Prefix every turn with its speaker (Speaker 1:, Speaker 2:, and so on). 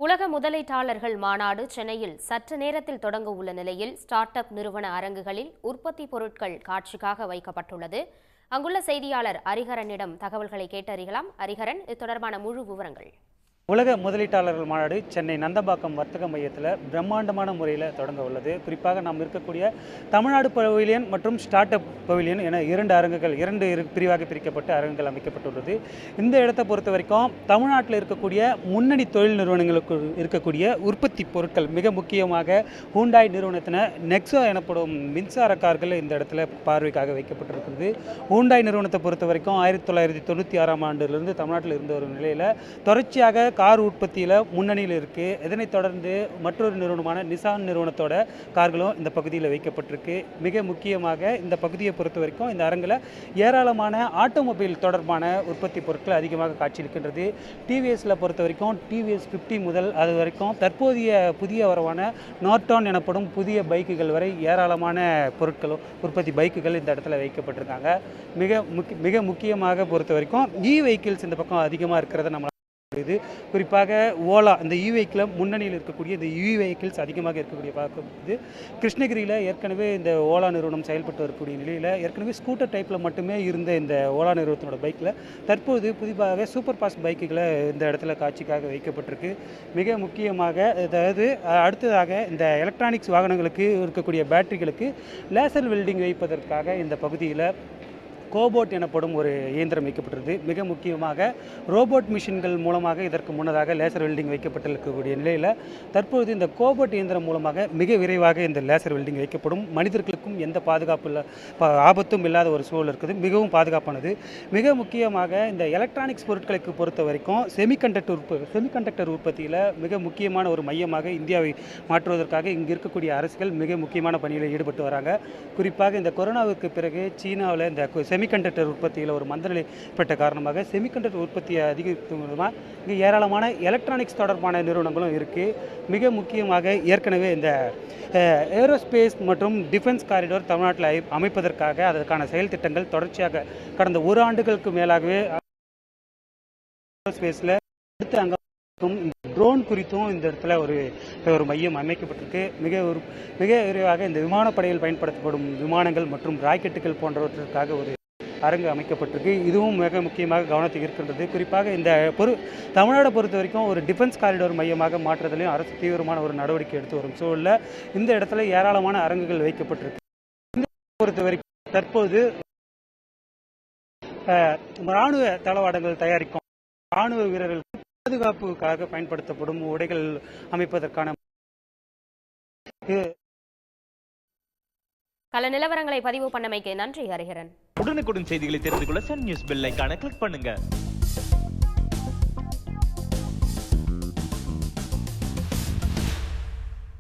Speaker 1: உலக முதலீட்டாளர்கள் மாநாடு சென்னையில் சற்று நேரத்தில் தொடங்க உள்ள நிலையில் ஸ்டார்ட் அப் நிறுவன அரங்குகளில் உற்பத்தி பொருட்கள் காட்சிக்காக வைக்கப்பட்டுள்ளது. அங்குள்ள செய்தியாளர் ஹரிஹரனிடம் தகவல்களை கேட்டறியலாம். ஹரிஹரன், இது தொடர்பான முழு விவரங்கள்.
Speaker 2: உலக முதலீட்டாளர்கள் மாநாடு சென்னை நந்தம்பாக்கம் வர்த்தக மையத்தில் பிரம்மாண்டமான முறையில் தொடங்க உள்ளது. குறிப்பாக நாம் இருக்கக்கூடிய தமிழ்நாடு பவிலியன் மற்றும் ஸ்டார்ட் அப் பவிலியன் என இரண்டு பிரிவாக பிரிக்கப்பட்ட அரங்குகள் அமைக்கப்பட்டுள்ளது. இந்த இடத்தை பொறுத்த வரைக்கும் தமிழ்நாட்டில் இருக்கக்கூடிய முன்னணி தொழில் நிறுவனங்களுக்கு இருக்கக்கூடிய உற்பத்தி பொருட்கள், மிக முக்கியமாக ஹூண்டாய் நிறுவனத்தின நெக்ஸோ எனப்படும் மின்சார கார்கள் இந்த இடத்துல பார்வைக்காக வைக்கப்பட்டிருக்கிறது. ஹூண்டாய் நிறுவனத்தை பொறுத்த வரைக்கும் 1996ஆம் ஆண்டிலிருந்து தமிழ்நாட்டில் இருந்த ஒரு நிலையில் தொடர்ச்சியாக கார் உற்பத்தியில் முன்னணியில் இருக்குது. இதனைத் தொடர்ந்து மற்றொரு நிறுவனமான நிசான் நிறுவனத்தோட கார்களும் இந்த பகுதியில் வைக்கப்பட்டிருக்கு. மிக முக்கியமாக இந்த பகுதியை பொறுத்த வரைக்கும் இந்த அரங்கில் ஏராளமான ஆட்டோமொபைல் தொடர்பான உற்பத்தி பொருட்கள் அதிகமாக காட்சியளிக்கின்றது. டிவிஎஸில் பொறுத்த வரைக்கும் டிவிஎஸ் 50 முதல் அது வரைக்கும் தற்போதைய புதிய வரவான நார்டான் எனப்படும் புதிய பைக்குகள் வரை ஏராளமான பொருட்களும் உற்பத்தி பைக்குகள் இந்த இடத்துல வைக்கப்பட்டிருக்காங்க. மிக முக்கியமாக பொறுத்த வரைக்கும் வெஹிக்கிள்ஸ் இந்த பக்கம் அதிகமாக இருக்கிறத நம்ம இது குறிப்பாக ஓலா இந்த வெஹிக்கிள் முன்னணியில் இருக்கக்கூடிய இந்த வெஹிக்கிள்ஸ் அதிகமாக இருக்கக்கூடிய பார்க்கும்போது கிருஷ்ணகிரியில் ஏற்கனவே இந்த ஓலா நிறுவனம் செயல்பட்டு வரக்கூடிய நிலையில் ஏற்கனவே ஸ்கூட்டர் டைப்பில் மட்டுமே இருந்த இந்த ஓலா நிறுவனத்தோட பைக்கில் தற்போது புதிதாக சூப்பர் ஃபாஸ்ட் பைக்குகளை இந்த இடத்துல காட்சிக்காக வைக்கப்பட்டிருக்கு. மிக முக்கியமாக அதாவது அடுத்ததாக இந்த எலக்ட்ரானிக்ஸ் வாகனங்களுக்கு இருக்கக்கூடிய பேட்டரிகளுக்கு லேசர் வெல்டிங் வைப்பதற்காக இந்த பகுதியில் கோபோட் எனப்படும் ஒரு இயந்திரம் வைக்கப்பட்டிருக்கு. மிக முக்கியமாக ரோபோட் மிஷின்கள் மூலமாக இதற்கு முன்னதாக லேசர் வெல்டிங் வைக்கப்பட்டிருக்கக்கூடிய நிலையில் தற்போது இந்த கோபோட் இயந்திரம் மூலமாக மிக விரைவாக இந்த லேசர் வெல்டிங் வைக்கப்படும். மனிதர்களுக்கும் எந்த ஆபத்தும் இல்லாத ஒரு சூழல் இருக்குது. மிகவும் பாதுகாப்பானது. மிக முக்கியமாக இந்த எலக்ட்ரானிக்ஸ் பொருட்களுக்கு பொறுத்த வரைக்கும் செமிகண்டக்டர் உற்பத்தியில் மிக முக்கியமான ஒரு மையமாக இந்தியாவை மாற்றுவதற்காக இங்கு இருக்கக்கூடிய அரசுகள் மிக முக்கியமான பணியில் ஈடுபட்டு வராங்க. குறிப்பாக இந்த கொரோனாவுக்கு பிறகு சீனாவில் இந்த செமிகண்டக்டர் உற்பத்தியில் ஒரு மந்தநிலை ஏற்பட்ட காரணமாக செமிகண்டக்டர் உற்பத்தியை அதிகரிக்கும் மூலமாக இங்கே ஏராளமான எலக்ட்ரானிக்ஸ் தொடர்பான நிறுவனங்களும் இருக்குது. மிக முக்கியமாக ஏற்கனவே இந்த ஏரோஸ்பேஸ் மற்றும் டிஃபென்ஸ் காரிடோர் தமிழ்நாட்டில் அமைப்பதற்காக அதற்கான செயல் திட்டங்கள் தொடர்ச்சியாக கடந்த ஒரு ஆண்டுகளுக்கு மேலாகவே ஏரோஸ்பேஸில் அடுத்து அங்கே ட்ரோன் குறித்தும் இந்த இடத்துல ஒரு மையம் அமைக்கப்பட்டிருக்கு. மிக விரைவாக இந்த விமானப்படையில் பயன்படுத்தப்படும் விமானங்கள் மற்றும் ராக்கெட்டுகள் போன்றவற்றிற்காக ஒரு அரங்கு அமைக்கப்பட்டிருக்கு. இதுவும் மிக முக்கியமாக கவனத்தை ஈர்க்கின்றது. குறிப்பாக இந்த தமிழ்நாடை பொறுத்த வரைக்கும் ஒரு டிஃபென்ஸ் காரிடோர் மையமாக மாற்றுறதுலையும் அரசு தீவிரமான ஒரு நடவடிக்கை எடுத்து வரும் சூழலில் இந்த இடத்துல ஏராளமான அரங்குகள் வைக்கப்பட்டிருக்கு. இந்த பொறுத்த வரைக்கும் தற்போது இராணுவ தளவாடங்கள் தயாரிக்கும் இராணுவ வீரர்களுக்கு பாதுகாப்புக்காக பயன்படுத்தப்படும் உடைகள் அமைப்பதற்கான
Speaker 1: கள நிலவரங்களை பதிவு பண்ணமைக்கு நன்றி ஹரிஹரன்.
Speaker 3: உடனுக்குடன் செய்திகளை தெரிந்து கொள்ள சன் நியூஸ் பெல் ஐகானை கிளிக் பண்ணுங்க.